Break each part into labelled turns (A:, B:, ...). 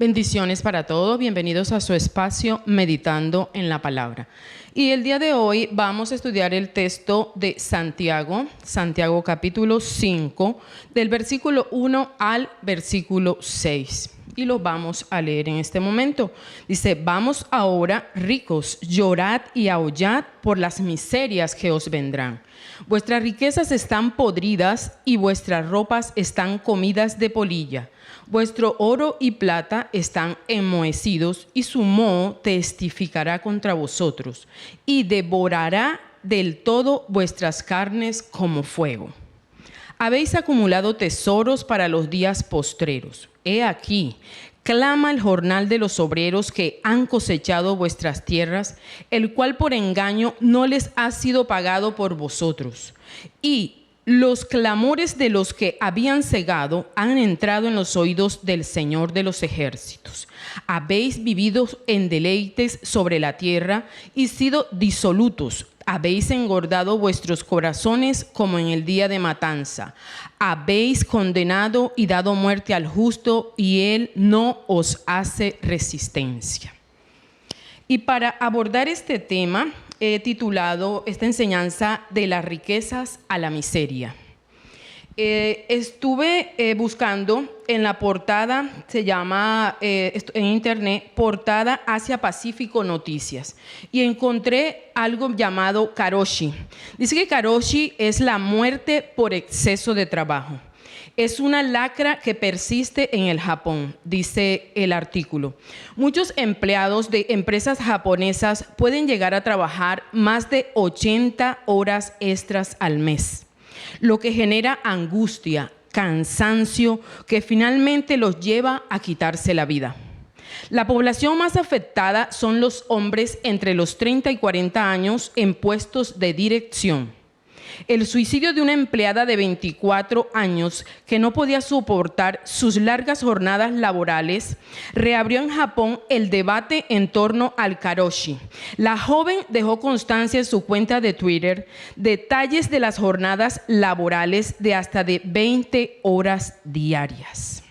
A: Bendiciones para todos, bienvenidos a su espacio Meditando en la Palabra. Y el día de hoy vamos a estudiar el texto de Santiago capítulo 5, del versículo 1 al versículo 6. Y lo vamos a leer en este momento. Dice: vamos ahora, ricos, llorad y aullad por las miserias que os vendrán. Vuestras riquezas están podridas y vuestras ropas están comidas de polilla. Vuestro oro y plata están enmohecidos y su moho testificará contra vosotros y devorará del todo vuestras carnes como fuego. Habéis acumulado tesoros para los días postreros. He aquí, clama el jornal de los obreros que han cosechado vuestras tierras, el cual por engaño no les ha sido pagado por vosotros. Y los clamores de los que habían cegado han entrado en los oídos del Señor de los ejércitos. Habéis vivido en deleites sobre la tierra y sido disolutos. Habéis engordado vuestros corazones como en el día de matanza. Habéis condenado y dado muerte al justo, y él no os hace resistencia. Y para abordar este tema, he titulado esta enseñanza de las riquezas a la miseria. Estuve buscando en la portada, se llama en internet, Portada Asia Pacífico Noticias, y encontré algo llamado karoshi. Dice que karoshi es la muerte por exceso de trabajo. Es una lacra que persiste en el Japón, dice el artículo. Muchos empleados de empresas japonesas pueden llegar a trabajar más de 80 horas extras al mes, lo que genera angustia, cansancio, que finalmente los lleva a quitarse la vida. La población más afectada son los hombres entre los 30 y 40 años en puestos de dirección. El suicidio de una empleada de 24 años que no podía soportar sus largas jornadas laborales reabrió en Japón el debate en torno al karoshi. La joven dejó constancia en su cuenta de Twitter detalles de las jornadas laborales de hasta de 20 horas diarias.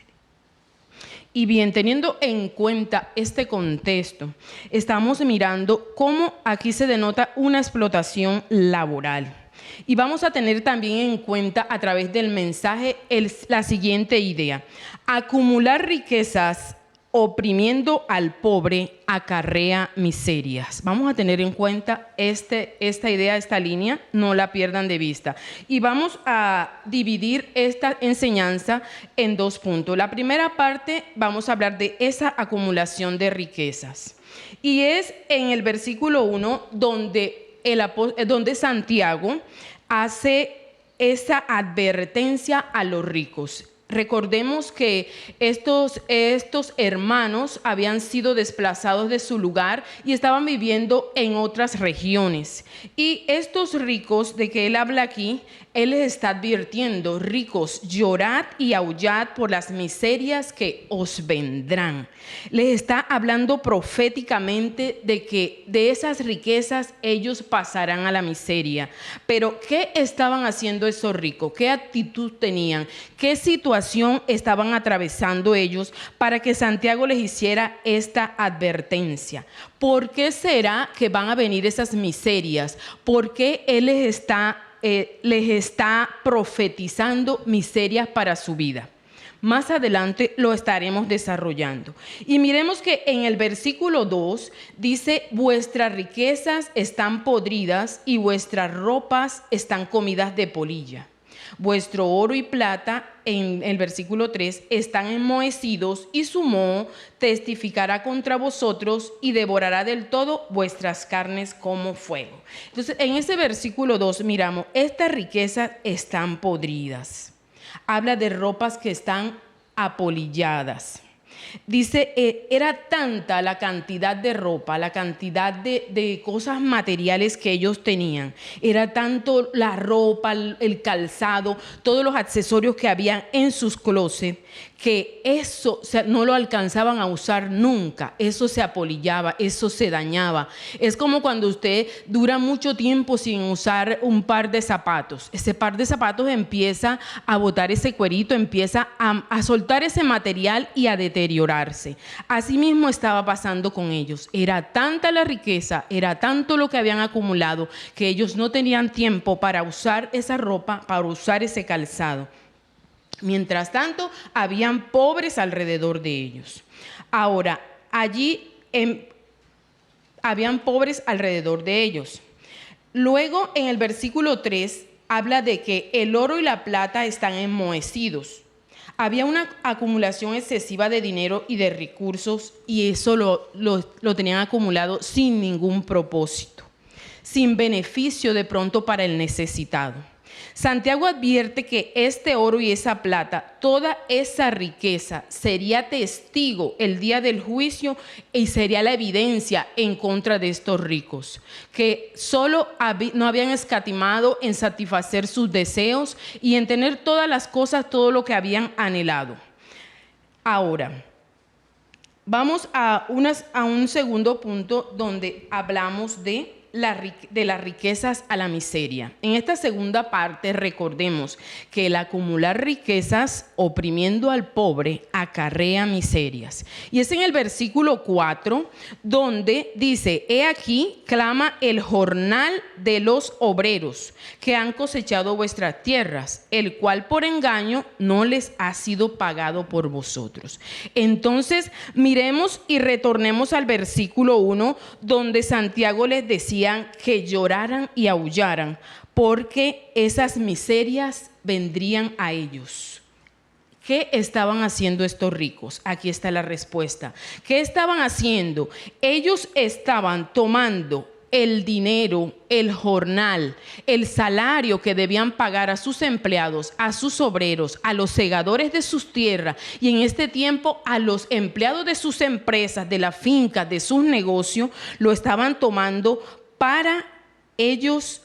A: Y bien, teniendo en cuenta este contexto, estamos mirando cómo aquí se denota una explotación laboral. Y vamos a tener también en cuenta a través del mensaje la siguiente idea: acumular riquezas oprimiendo al pobre acarrea miserias. Vamos a tener en cuenta esta idea, esta línea, no la pierdan de vista. Y vamos a dividir esta enseñanza en dos puntos. La primera parte vamos a hablar de esa acumulación de riquezas. Y es en el versículo 1 donde Santiago hace esa advertencia a los ricos. Recordemos que estos hermanos habían sido desplazados de su lugar y estaban viviendo en otras regiones. Y estos ricos de que él habla aquí, él les está advirtiendo: ricos, llorad y aullad por las miserias que os vendrán. Les está hablando proféticamente de que de esas riquezas ellos pasarán a la miseria. Pero ¿qué estaban haciendo esos ricos? ¿Qué actitud tenían? ¿Qué situación estaban atravesando ellos para que Santiago les hiciera esta advertencia? ¿Por qué será que van a venir esas miserias? ¿Por qué él les está profetizando miserias para su vida? Más adelante lo estaremos desarrollando. Y miremos que en el versículo 2 dice: vuestras riquezas están podridas y vuestras ropas están comidas de polilla. Vuestro oro y plata, en el versículo 3, están enmohecidos y su moho testificará contra vosotros y devorará del todo vuestras carnes como fuego. Entonces, en ese versículo 2 miramos: estas riquezas están podridas. Habla de ropas que están apolilladas. Dice, era tanta la cantidad de ropa, la cantidad de cosas materiales que ellos tenían. Era tanto la ropa, el calzado, todos los accesorios que habían en sus closets, que eso no lo alcanzaban a usar nunca, eso se apolillaba, eso se dañaba. Es como cuando usted dura mucho tiempo sin usar un par de zapatos. Ese par de zapatos empieza a botar ese cuerito, empieza a soltar ese material y a deteriorarse. Así mismo estaba pasando con ellos. Era tanta la riqueza, era tanto lo que habían acumulado, que ellos no tenían tiempo para usar esa ropa, para usar ese calzado. Mientras tanto, habían pobres alrededor de ellos. Ahora, allí habían pobres alrededor de ellos. Luego, en el versículo 3, habla de que el oro y la plata están enmohecidos. Había una acumulación excesiva de dinero y de recursos, y eso lo tenían acumulado sin ningún propósito, sin beneficio de pronto para el necesitado. Santiago advierte que este oro y esa plata, toda esa riqueza, sería testigo el día del juicio y sería la evidencia en contra de estos ricos, que solo no habían escatimado en satisfacer sus deseos y en tener todas las cosas, todo lo que habían anhelado. Ahora, vamos a un segundo punto donde hablamos de las riquezas a la miseria. En esta segunda parte recordemos que el acumular riquezas oprimiendo al pobre acarrea miserias. Y es en el versículo 4 donde dice: he aquí clama el jornal de los obreros que han cosechado vuestras tierras, el cual por engaño no les ha sido pagado por vosotros. Entonces miremos y retornemos al versículo 1 donde Santiago les decía que lloraran y aullaran, porque esas miserias vendrían a ellos. ¿Qué estaban haciendo estos ricos? Aquí está la respuesta. ¿Qué estaban haciendo? Ellos estaban tomando el dinero, el jornal, el salario que debían pagar a sus empleados, a sus obreros, a los segadores de sus tierras y en este tiempo a los empleados de sus empresas, de las fincas, de sus negocios, lo estaban tomando para ellos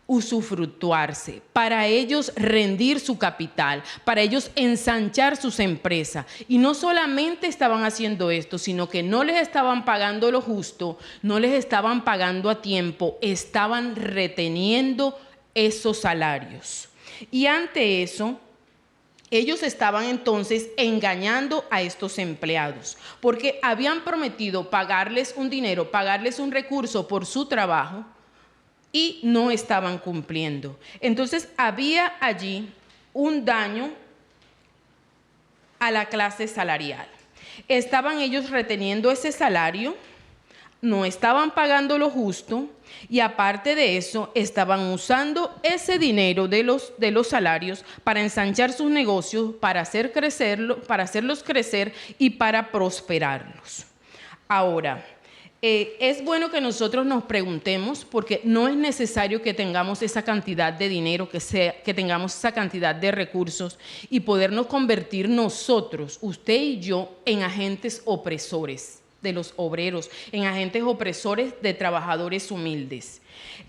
A: usufructuarse, para ellos rendir su capital, para ellos ensanchar sus empresas. Y no solamente estaban haciendo esto, sino que no les estaban pagando lo justo, no les estaban pagando a tiempo, estaban reteniendo esos salarios. Y ante eso, ellos estaban entonces engañando a estos empleados, porque habían prometido pagarles un dinero, pagarles un recurso por su trabajo, y no estaban cumpliendo. Entonces había allí un daño a la clase salarial. Estaban ellos reteniendo ese salario, no estaban pagando lo justo y aparte de eso estaban usando ese dinero de los salarios para ensanchar sus negocios, para hacerlos crecer y para prosperarlos. Ahora, es bueno que nosotros nos preguntemos, porque no es necesario que tengamos esa cantidad de dinero, que tengamos esa cantidad de recursos y podernos convertir nosotros, usted y yo, en agentes opresores de los obreros, en agentes opresores de trabajadores humildes.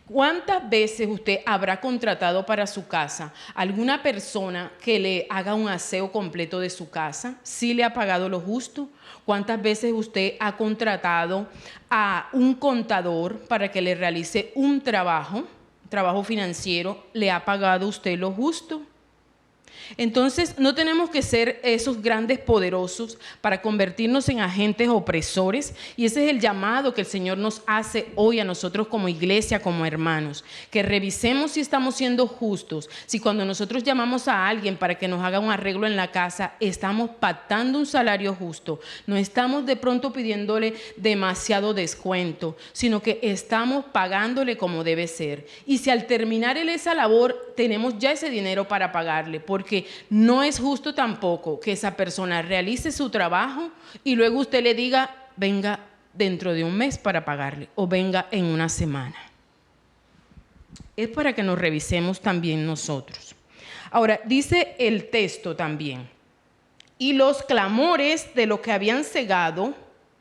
A: ¿Cuántas veces usted habrá contratado para su casa alguna persona que le haga un aseo completo de su casa? ¿Sí le ha pagado lo justo? ¿Cuántas veces usted ha contratado a un contador para que le realice un trabajo financiero? ¿Le ha pagado usted lo justo? Entonces, no tenemos que ser esos grandes poderosos para convertirnos en agentes opresores, y ese es el llamado que el Señor nos hace hoy a nosotros como iglesia, como hermanos, que revisemos si estamos siendo justos, si cuando nosotros llamamos a alguien para que nos haga un arreglo en la casa, estamos pactando un salario justo, no estamos de pronto pidiéndole demasiado descuento, sino que estamos pagándole como debe ser. Y si al terminar esa labor tenemos ya ese dinero para pagarle, porque no es justo tampoco que esa persona realice su trabajo y luego usted le diga, venga dentro de un mes para pagarle o venga en una semana. Es para que nos revisemos también nosotros. Ahora, dice el texto también, y los clamores de los que habían cegado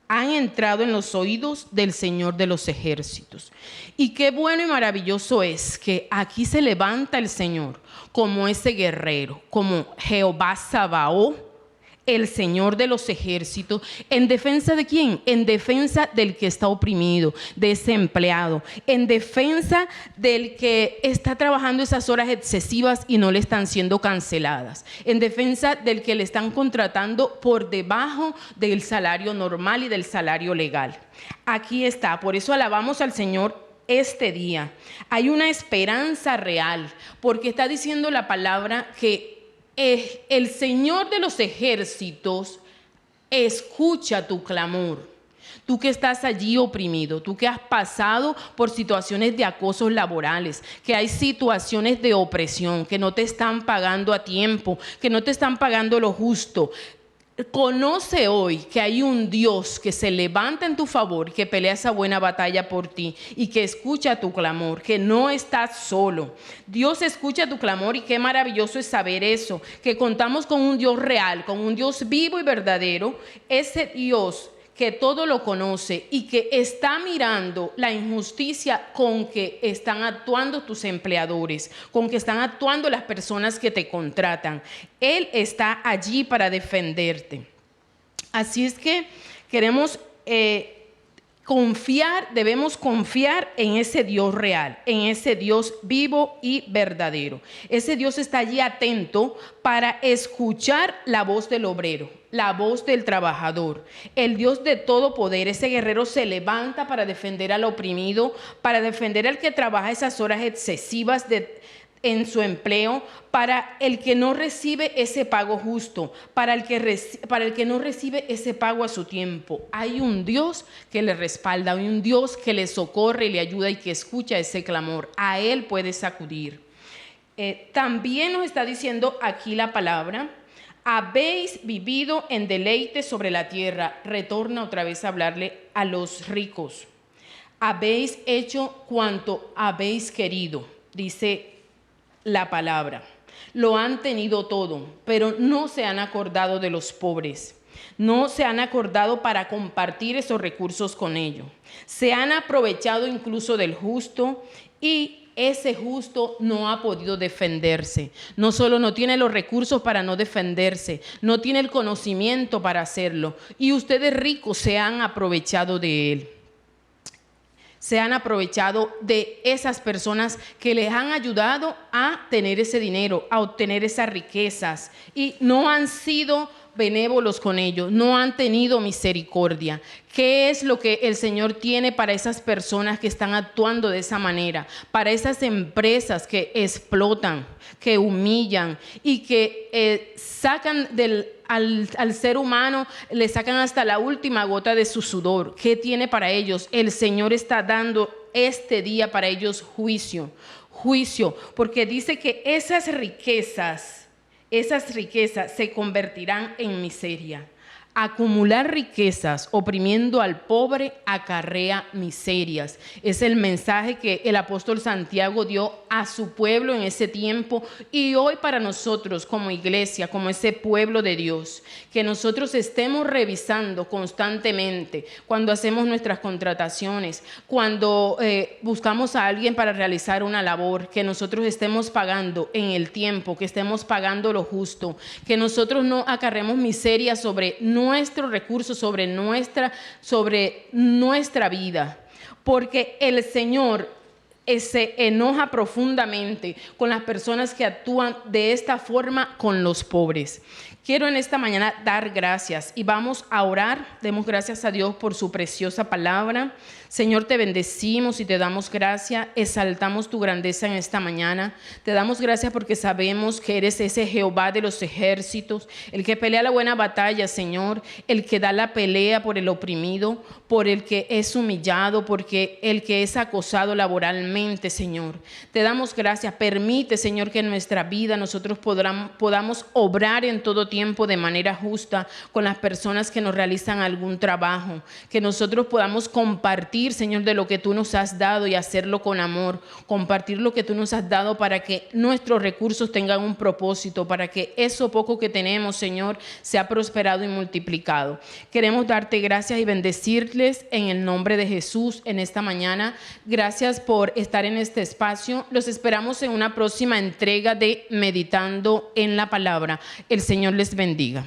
A: han entrado en los oídos del Señor de los ejércitos. Y qué bueno y maravilloso es que aquí se levanta el Señor como ese guerrero, como Jehová Sabaoth, el Señor de los ejércitos. ¿En defensa de quién? En defensa del que está oprimido, de ese empleado, en defensa del que está trabajando esas horas excesivas y no le están siendo canceladas, en defensa del que le están contratando por debajo del salario normal y del salario legal. Aquí está, por eso alabamos al Señor este día. Hay una esperanza real, porque está diciendo la palabra que el Señor de los ejércitos escucha tu clamor. Tú que estás allí oprimido, tú que has pasado por situaciones de acosos laborales, que hay situaciones de opresión, que no te están pagando a tiempo, que no te están pagando lo justo. Conoce hoy que hay un Dios que se levanta en tu favor, que pelea esa buena batalla por ti y que escucha tu clamor, que no estás solo. Dios escucha tu clamor y qué maravilloso es saber eso, que contamos con un Dios real, con un Dios vivo y verdadero, ese Dios que todo lo conoce y que está mirando la injusticia con que están actuando tus empleadores, con que están actuando las personas que te contratan. Él está allí para defenderte. Así es que queremos debemos confiar en ese Dios real, en ese Dios vivo y verdadero. Ese Dios está allí atento para escuchar la voz del obrero, la voz del trabajador. El Dios de todo poder, ese guerrero se levanta para defender al oprimido, para defender al que trabaja esas horas excesivas en su empleo, para el que no recibe ese pago justo, para el que no recibe ese pago a su tiempo. Hay un Dios que le respalda, hay un Dios que le socorre y le ayuda y que escucha ese clamor. A Él puedes acudir. También nos está diciendo aquí la palabra: habéis vivido en deleite sobre la tierra. Retorna otra vez a hablarle a los ricos. Habéis hecho cuanto habéis querido, dice la palabra. Lo han tenido todo, pero no se han acordado de los pobres. No se han acordado para compartir esos recursos con ellos. Se han aprovechado incluso del justo y ese justo no ha podido defenderse. No solo no tiene los recursos para no defenderse, no tiene el conocimiento para hacerlo. Y ustedes ricos se han aprovechado de él. Se han aprovechado de esas personas que les han ayudado a tener ese dinero, a obtener esas riquezas, y no han sido benévolos con ellos, no han tenido misericordia. ¿Qué es lo que el Señor tiene para esas personas que están actuando de esa manera? Para esas empresas que explotan, que humillan y que sacan al ser humano, le sacan hasta la última gota de su sudor. ¿Qué tiene para ellos? El Señor está dando este día para ellos juicio, porque dice que esas riquezas se convertirán en miseria. Acumular riquezas oprimiendo al pobre acarrea miserias. Es el mensaje que el apóstol Santiago dio a su pueblo en ese tiempo y hoy para nosotros como iglesia, como ese pueblo de Dios, que nosotros estemos revisando constantemente cuando hacemos nuestras contrataciones, cuando buscamos a alguien para realizar una labor, que nosotros estemos pagando en el tiempo, que estemos pagando lo justo, que nosotros no acarremos miseria sobre nuestros recursos, sobre nuestra vida, porque el Señor se enoja profundamente con las personas que actúan de esta forma con los pobres. Quiero en esta mañana dar gracias y vamos a orar. Demos gracias a Dios por su preciosa palabra. Señor, te bendecimos y te damos gracias, exaltamos tu grandeza en esta mañana. Te damos gracias porque sabemos que eres ese Jehová de los ejércitos, el que pelea la buena batalla, Señor, el que da la pelea por el oprimido, por el que es humillado, porque el que es acosado laboralmente, Señor. Te damos gracias. Permite, Señor, que en nuestra vida nosotros podamos obrar en todo tiempo de manera justa con las personas que nos realizan algún trabajo, que nosotros podamos compartir, Señor, de lo que tú nos has dado y hacerlo con amor, compartir lo que tú nos has dado para que nuestros recursos tengan un propósito, para que eso poco que tenemos, Señor, sea prosperado y multiplicado. Queremos darte gracias y bendecirles en el nombre de Jesús en esta mañana. Gracias por estar en este espacio. Los esperamos en una próxima entrega de Meditando en la Palabra. El Señor les bendiga.